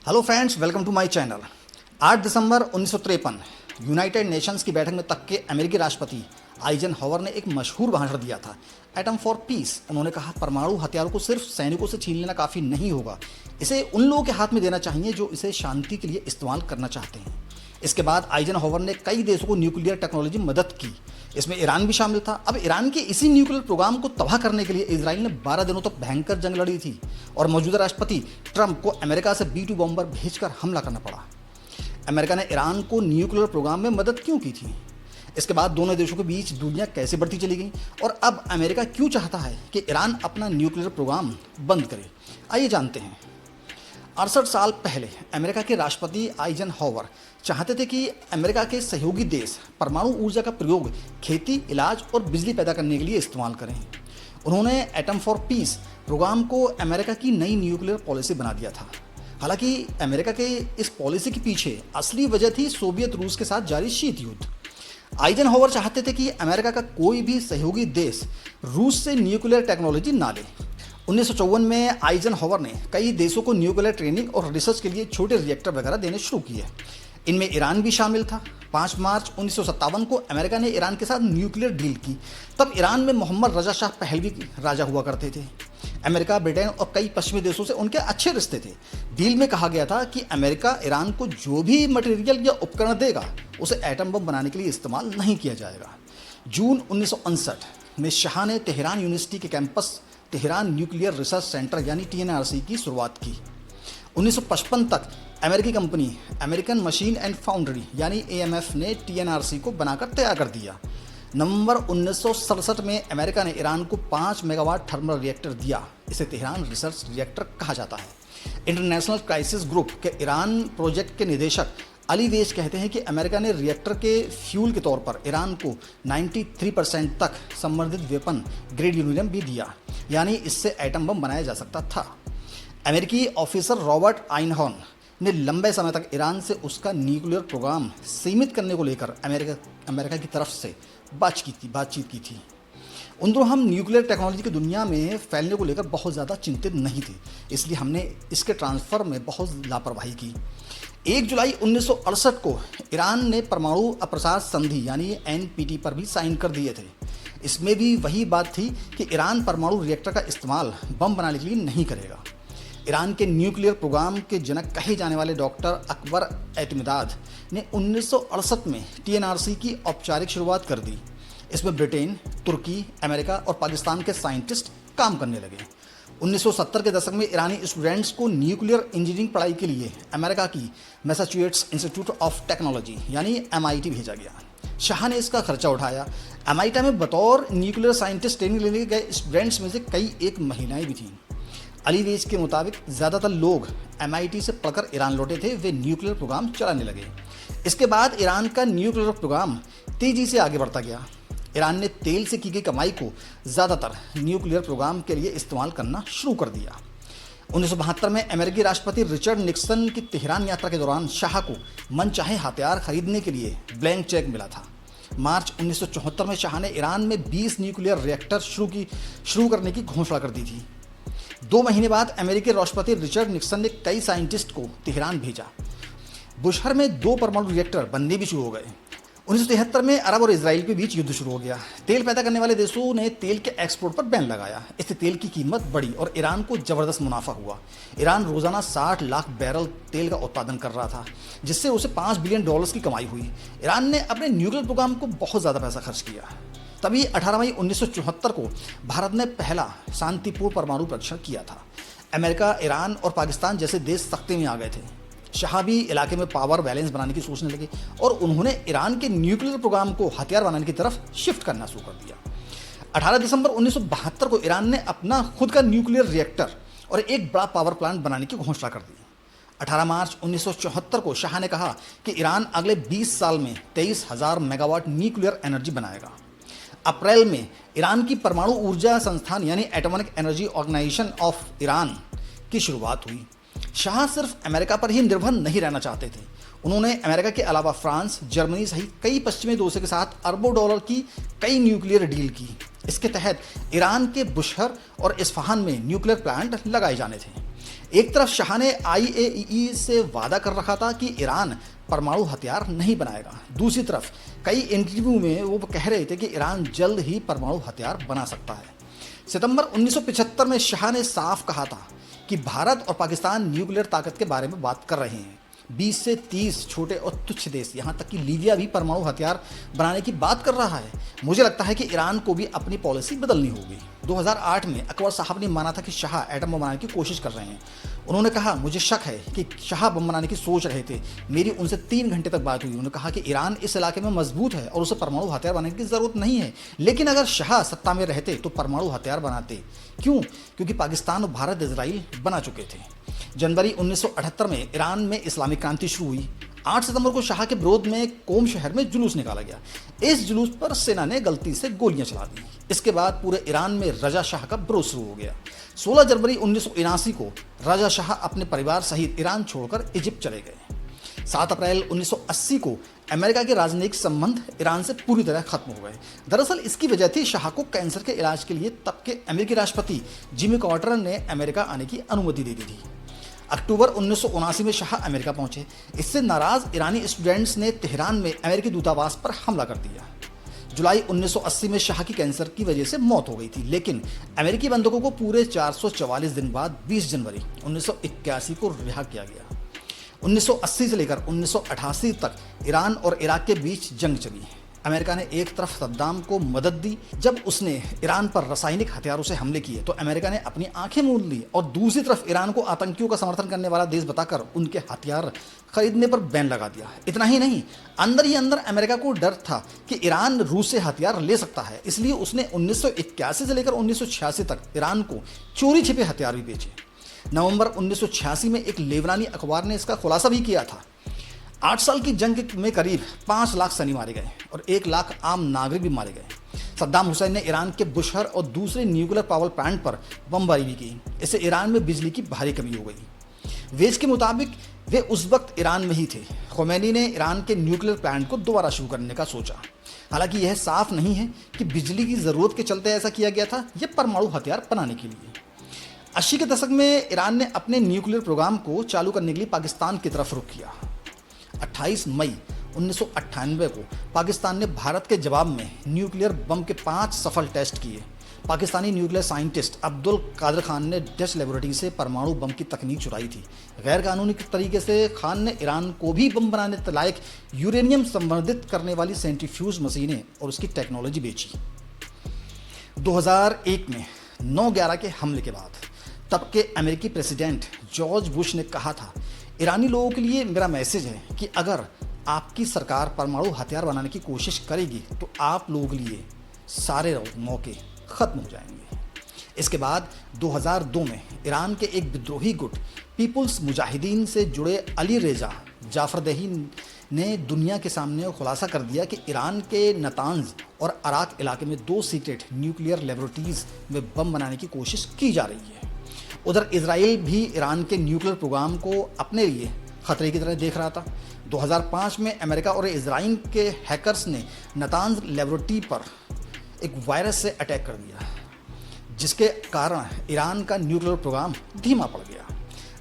Hello friends, welcome to my channel. 8 दिसंबर 1953 United Nations की बैठक में तक के अमेरिकी राष्ट्रपति आइजनहावर ने एक मशहूर भाषण दिया था, एटम फॉर पीस। उन्होंने कहा, परमाणु हथियारों को सिर्फ सैनिकों से छीन लेना काफ़ी नहीं होगा, इसे उन लोगों के हाथ में देना चाहिए जो इसे शांति के लिए इस्तेमाल करना चाहते हैं। इसके बाद आइजनहावर ने कई देशों को न्यूक्लियर टेक्नोलॉजी मदद की, इसमें ईरान भी शामिल था। अब ईरान के इसी न्यूक्लियर प्रोग्राम को तबाह करने के लिए इजराइल ने 12 दिनों तक भयंकर जंग लड़ी थी और मौजूदा राष्ट्रपति ट्रंप को अमेरिका से B-2 बॉम्बर भेजकर हमला करना पड़ा। अमेरिका ने ईरान को न्यूक्लियर प्रोग्राम में मदद क्यों की थी? इसके बाद दोनों देशों के बीच दूरियां कैसे बढ़ती चली गई और अब अमेरिका क्यों चाहता है कि ईरान अपना न्यूक्लियर प्रोग्राम बंद करे? आइए जानते हैं। 68 साल पहले अमेरिका के राष्ट्रपति आइजनहावर चाहते थे कि अमेरिका के सहयोगी देश परमाणु ऊर्जा का प्रयोग खेती, इलाज और बिजली पैदा करने के लिए इस्तेमाल करें। उन्होंने एटम फॉर पीस प्रोग्राम को अमेरिका की नई न्यूक्लियर पॉलिसी बना दिया था। हालांकि अमेरिका के इस पॉलिसी के पीछे असली वजह थी सोवियत रूस के साथ जारी शीत युद्ध। आइजनहावर चाहते थे कि अमेरिका का कोई भी सहयोगी देश रूस से न्यूक्लियर टेक्नोलॉजी ना ले। 1954 में आइजनहावर ने कई देशों को न्यूक्लियर ट्रेनिंग और रिसर्च के लिए छोटे रिएक्टर वगैरह देने शुरू किए। इनमें ईरान भी शामिल था। 5 मार्च 1957 को अमेरिका ने ईरान के साथ न्यूक्लियर डील की। तब ईरान में मोहम्मद रजा शाह पहलवी राजा हुआ करते थे। अमेरिका, ब्रिटेन और कई पश्चिमी देशों से उनके अच्छे रिश्ते थे। डील में कहा गया था कि अमेरिका ईरान को जो भी मटेरियल या उपकरण देगा उसे एटम बम बनाने के लिए इस्तेमाल नहीं किया जाएगा। जून 1959 में शाह ने तेहरान यूनिवर्सिटी के campus Tehran nuclear research centre यानी TNRC की शुरुआत की। 1955 तक अमेरिकी company American machine and foundry यानी AMF ने TNRC को बनाकर तैयार कर दिया। नवंबर 1967 में अमेरिका ने ईरान को 5 मेगावाट थर्मल रिएक्टर दिया। इसे तेहरान रिसर्च रिएक्टर कहा जाता है। इंटरनेशनल क्राइसिस ग्रुप के ईरान प्रोजेक्ट के निदेशक अली वेश कहते हैं कि अमेरिका ने रिएक्टर के फ्यूल के तौर पर ईरान को 93% तक संवर्धित वेपन ग्रेड यूरेनियम भी दिया, यानी इससे एटम बम बनाया जा सकता था। अमेरिकी ऑफिसर रॉबर्ट आइनहॉर्न ने लंबे समय तक ईरान से उसका न्यूक्लियर प्रोग्राम सीमित करने को लेकर अमेरिका की तरफ से बातचीत की थी। उन दिनों हम न्यूक्लियर टेक्नोलॉजी की दुनिया में फैलने को लेकर बहुत ज़्यादा चिंतित नहीं थे, इसलिए हमने इसके ट्रांसफ़र में बहुत लापरवाही की। 1 जुलाई 1968 को ईरान ने परमाणु अप्रसार संधि यानी NPT पर भी साइन कर दिए थे। इसमें भी वही बात थी कि ईरान परमाणु रिएक्टर का इस्तेमाल बम बनाने के लिए नहीं करेगा। ईरान के न्यूक्लियर प्रोग्राम के जनक कहे जाने वाले डॉक्टर अकबर एतमिदाद ने 1968 में TNRC की औपचारिक शुरुआत कर दी। इसमें ब्रिटेन, तुर्की, अमेरिका और पाकिस्तान के साइंटिस्ट काम करने लगे। 1970 के दशक में ईरानी स्टूडेंट्स को न्यूक्लियर इंजीनियरिंग पढ़ाई के लिए अमेरिका की मैसाचुसेट्स इंस्टीट्यूट ऑफ टेक्नोलॉजी यानी MIT भेजा गया। शाह ने इसका खर्चा उठाया। MIT में बतौर न्यूक्लियर साइंटिस्ट ट्रेनिंग लेने गए स्टूडेंट्स में से एक महिलाएं भी थीं। अली वेज के मुताबिक ज़्यादातर लोग MIT से पढ़कर ईरान लौटे थे, वे न्यूक्लियर प्रोग्राम चलाने लगे। इसके बाद ईरान का न्यूक्लियर प्रोग्राम तेज़ी से आगे बढ़ता गया। ईरान ने तेल से की गई कमाई को ज़्यादातर न्यूक्लियर प्रोग्राम के लिए इस्तेमाल करना शुरू कर दिया। 1972 में अमेरिकी राष्ट्रपति रिचर्ड निक्सन की तेहरान यात्रा के दौरान शाह को मनचाहे हथियार खरीदने के लिए ब्लैंक चेक मिला था। मार्च 1974 में शाह ने ईरान में 20 न्यूक्लियर रिएक्टर शुरू करने की घोषणा कर दी थी। 2 महीने बाद अमेरिकी राष्ट्रपति रिचर्ड निक्सन ने कई साइंटिस्ट को तेहरान भेजा। बुशहर में 2 परमाणु रिएक्टर बनने भी शुरू हो गए। 1973 में अरब और इजराइल के बीच युद्ध शुरू हो गया। तेल पैदा करने वाले देशों ने तेल के एक्सपोर्ट पर बैन लगाया। इससे तेल की कीमत बढ़ी और ईरान को ज़बरदस्त मुनाफा हुआ। ईरान रोज़ाना 60 लाख बैरल तेल का उत्पादन कर रहा था, जिससे उसे $5 बिलियन की कमाई हुई। ईरान ने अपने न्यूक्लियर प्रोग्राम को बहुत ज़्यादा पैसा खर्च किया। तभी 18 मई 1974 को भारत ने पहला शांतिपूर्ण परमाणु परीक्षण किया था। अमेरिका, ईरान और पाकिस्तान जैसे देश सख्ते में आ गए थे। शाह भी इलाके में पावर बैलेंस बनाने की सोचने लगे और उन्होंने ईरान के न्यूक्लियर प्रोग्राम को हथियार बनाने की तरफ शिफ्ट करना शुरू कर दिया। 18 दिसंबर 1972 को ईरान ने अपना खुद का न्यूक्लियर रिएक्टर और एक बड़ा पावर प्लांट बनाने की घोषणा कर दी। 18 मार्च 1974 को शाह ने कहा कि ईरान अगले 20 साल में 23,000 मेगावाट न्यूक्लियर एनर्जी बनाएगा। अप्रैल में ईरान की परमाणु ऊर्जा संस्थान यानी atomic energy organisation of Iran की शुरुआत हुई। शाह सिर्फ अमेरिका पर ही निर्भर नहीं रहना चाहते थे। उन्होंने अमेरिका के अलावा फ्रांस, जर्मनी सहित कई पश्चिमी देशों के साथ अरबों डॉलर की कई न्यूक्लियर डील की। इसके तहत ईरान के बुशहर और इस्फहान में न्यूक्लियर प्लांट लगाए जाने थे। एक तरफ शाह ने आईएईई से वादा कर रखा था कि ईरान परमाणु हथियार नहीं बनाएगा, दूसरी तरफ कई इंटरव्यू में वो कह रहे थे कि ईरान जल्द ही परमाणु हथियार बना सकता है। सितंबर 1975 में शाह ने साफ कहा था कि भारत और पाकिस्तान न्यूक्लियर ताकत के बारे में बात कर रहे हैं। 20 से 30 छोटे और तुच्छ देश, यहाँ तक कि लीबिया भी परमाणु हथियार बनाने की बात कर रहा है। मुझे लगता है कि ईरान को भी अपनी पॉलिसी बदलनी होगी। 2008 में अकबर साहब ने माना था कि शाह एटम बम बनाने की कोशिश कर रहे हैं। उन्होंने कहा, मुझे शक है कि शाह बम बनाने की सोच रहे थे। मेरी उनसे 3 घंटे तक बात हुई। उन्होंने कहा कि ईरान इस इलाके में मजबूत है और उसे परमाणु हथियार बनाने की ज़रूरत नहीं है, लेकिन अगर शाह सत्ता में रहते तो परमाणु हथियार बनाते। क्यों? क्योंकि पाकिस्तान और भारत इजराइल बना चुके थे। जनवरी 1978 में ईरान में इस्लामिक क्रांति शुरू हुई। 8 सितंबर को शाह के विरोध में कोम शहर में जुलूस निकाला गया। इस जुलूस पर सेना ने गलती से गोलियां चला दी। इसके बाद पूरे ईरान में रजा शाह का विरोध शुरू हो गया। 16 जनवरी 1979 को रजा शाह अपने परिवार सहित ईरान छोड़कर इजिप्ट चले गए। 7 अप्रैल 1980 को अमेरिका के राजनयिक संबंध ईरान से पूरी तरह खत्म हो गए। दरअसल इसकी वजह थी शाह को कैंसर के इलाज के लिए तब के अमेरिकी राष्ट्रपति जिमी कार्टर ने अमेरिका आने की अनुमति दे दी थी। अक्टूबर 1979 में शाह अमेरिका पहुंचे। इससे नाराज ईरानी स्टूडेंट्स ने तेहरान में अमेरिकी दूतावास पर हमला कर दिया। जुलाई 1980 में शाह की कैंसर की वजह से मौत हो गई थी, लेकिन अमेरिकी बंधकों को पूरे 444 दिन बाद 20 जनवरी 1981 को रिहा किया गया। 1980 से लेकर 1988 तक ईरान और इराक के बीच जंग चली। अमेरिका ने एक तरफ सद्दाम को मदद दी। जब उसने ईरान पर रासायनिक हथियारों से हमले किए तो अमेरिका ने अपनी आंखें मूंद ली और दूसरी तरफ ईरान को आतंकियों का समर्थन करने वाला देश बताकर उनके हथियार खरीदने पर बैन लगा दिया। इतना ही नहीं, अंदर ही अंदर अमेरिका को डर था कि ईरान रूस से हथियार ले सकता है, इसलिए उसने 1981 से लेकर 1986 तक ईरान को चोरी छिपे हथियार भी बेचे। नवंबर 1986 में एक लेबनानी अखबार ने इसका खुलासा भी किया था। 8 साल की जंग में करीब 5 लाख सैनिक मारे गए और 1 लाख आम नागरिक भी मारे गए। सद्दाम हुसैन ने ईरान के बुशहर और दूसरे न्यूक्लियर पावर प्लांट पर बमबारी भी की। इससे ईरान में बिजली की भारी कमी हो गई। वेज के मुताबिक वे उस वक्त ईरान में ही थे। खोमैनी ने ईरान के न्यूक्लियर प्लांट को दोबारा शुरू करने का सोचा। हालांकि यह साफ नहीं है कि बिजली की ज़रूरत के चलते ऐसा किया गया था या परमाणु हथियार बनाने के लिए। 80 के दशक में ईरान ने अपने न्यूक्लियर प्रोग्राम को चालू करने के लिए पाकिस्तान की तरफ रुख किया। 28 मई 1998 को पाकिस्तान ने भारत के जवाब में न्यूक्लियर बम के 5 सफल टेस्ट किए। पाकिस्तानी न्यूक्लियर साइंटिस्ट अब्दुल कादिर खान ने डच लेबोरेटरी से परमाणु बम की तकनीक चुराई थी। गैर कानूनी तरीके से खान ने ईरान को भी बम बनाने लायक यूरेनियम संवर्धित करने वाली सेंट्रीफ्यूज मशीनें और उसकी टेक्नोलॉजी बेची। 2001 में 9/11 के हमले के बाद तब के अमेरिकी प्रेसिडेंट जॉर्ज बुश ने कहा था, ईरानी लोगों के लिए मेरा मैसेज है कि अगर आपकी सरकार परमाणु हथियार बनाने की कोशिश करेगी तो आप लोगों के लिए सारे मौके ख़त्म हो जाएंगे। इसके बाद 2002 में ईरान के एक विद्रोही गुट पीपुल्स मुजाहिदीन से जुड़े अली रेजा जाफरदही ने दुनिया के सामने खुलासा कर दिया कि ईरान के नतांज और अराक इलाके में 2 सीक्रेट न्यूक्लियर लेबोरेटरीज में बम बनाने की कोशिश की जा रही है। उधर इजराइल भी ईरान के न्यूक्लियर प्रोग्राम को अपने लिए खतरे की तरह देख रहा था। 2005 में अमेरिका और इजराइल के हैकर्स ने नतांज लेबोरेटरी पर एक वायरस से अटैक कर दिया, जिसके कारण ईरान का न्यूक्लियर प्रोग्राम धीमा पड़ गया।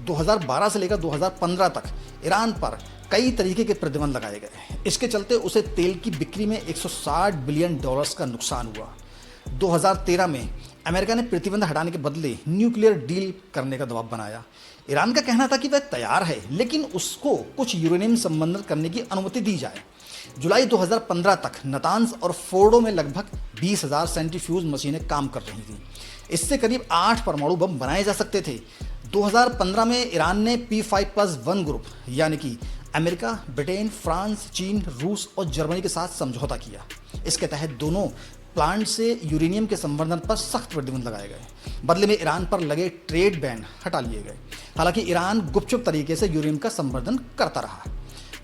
2012 से लेकर 2015 तक ईरान पर कई तरीके के प्रतिबंध लगाए गए। इसके चलते उसे तेल की बिक्री में $160 बिलियन का नुकसान हुआ। 2013 में अमेरिका ने प्रतिबंध हटाने के बदले न्यूक्लियर डील करने का दबाव बनाया। ईरान का कहना था कि वह तैयार है, लेकिन उसको कुछ यूरेनियम संबंधित करने की अनुमति दी जाए। जुलाई 2015 तक नतांज और फोर्डो में लगभग 20,000 सेंट्रीफ्यूज मशीनें काम कर रही थीं। इससे करीब 8 परमाणु बम बनाए जा सकते थे। 2015 में ईरान ने P5+1 ग्रुप यानी कि अमेरिका, ब्रिटेन, फ्रांस, चीन, रूस और जर्मनी के साथ समझौता किया। इसके तहत दोनों प्लांट से यूरेनियम के संवर्धन पर सख्त प्रतिबंध लगाए गए। बदले में ईरान पर लगे ट्रेड बैन हटा लिए गए। हालांकि ईरान गुपचुप तरीके से यूरेनियम का संवर्धन करता रहा।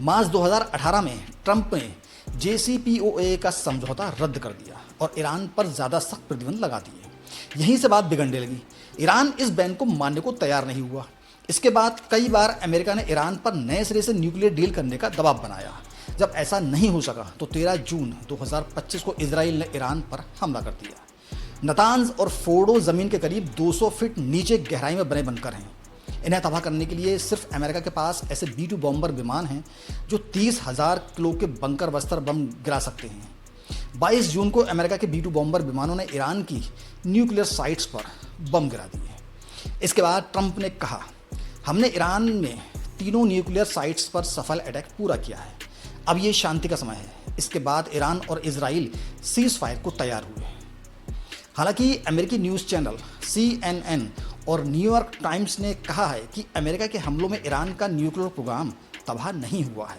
मार्च 2018 में ट्रंप ने JCPOA का समझौता रद्द कर दिया और ईरान पर ज़्यादा सख्त प्रतिबंध लगा दिए। यहीं से बात बिगड़ने लगी। ईरान इस बैन को मानने को तैयार नहीं हुआ। इसके बाद कई बार अमेरिका ने ईरान पर नए सिरे से न्यूक्लियर डील करने का दबाव बनाया। जब ऐसा नहीं हो सका तो 13 जून 2025 को इजराइल ने ईरान पर हमला कर दिया। नतान्ज और फोर्डो ज़मीन के करीब 200 फीट नीचे गहराई में बने बनकर हैं। इन्हें तबाह करने के लिए सिर्फ अमेरिका के पास ऐसे B-2 बॉम्बर विमान हैं जो 30,000 किलो के बंकर बस्तर बम गिरा सकते हैं। 22 जून को अमेरिका के B-2 बॉम्बर विमानों ने ईरान की न्यूक्लियर साइट्स पर बम गिरा दिए। इसके बाद ट्रंप ने कहा, हमने ईरान में तीनों न्यूक्लियर साइट्स पर सफल अटैक पूरा किया है। अब ये शांति का समय है। इसके बाद ईरान और इजराइल सीज फायर को तैयार हुए। हालांकि अमेरिकी न्यूज़ चैनल CNN और न्यूयॉर्क टाइम्स ने कहा है कि अमेरिका के हमलों में ईरान का न्यूक्लियर प्रोग्राम तबाह नहीं हुआ है।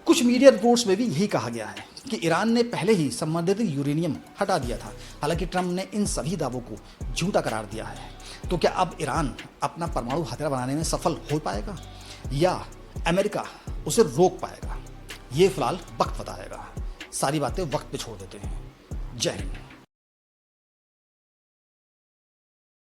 कुछ मीडिया रिपोर्ट्स में भी यही कहा गया है कि ईरान ने पहले ही संबंधित यूरेनियम हटा दिया था। हालांकि ट्रंप ने इन सभी दावों को झूठा करार दिया है। तो क्या अब ईरान अपना परमाणु हथियार बनाने में सफल हो पाएगा या अमेरिका उसे रोक पाएगा? ये फिलहाल वक्त बताएगा। सारी बातें वक्त पे छोड़ देते हैं। जय हिंद।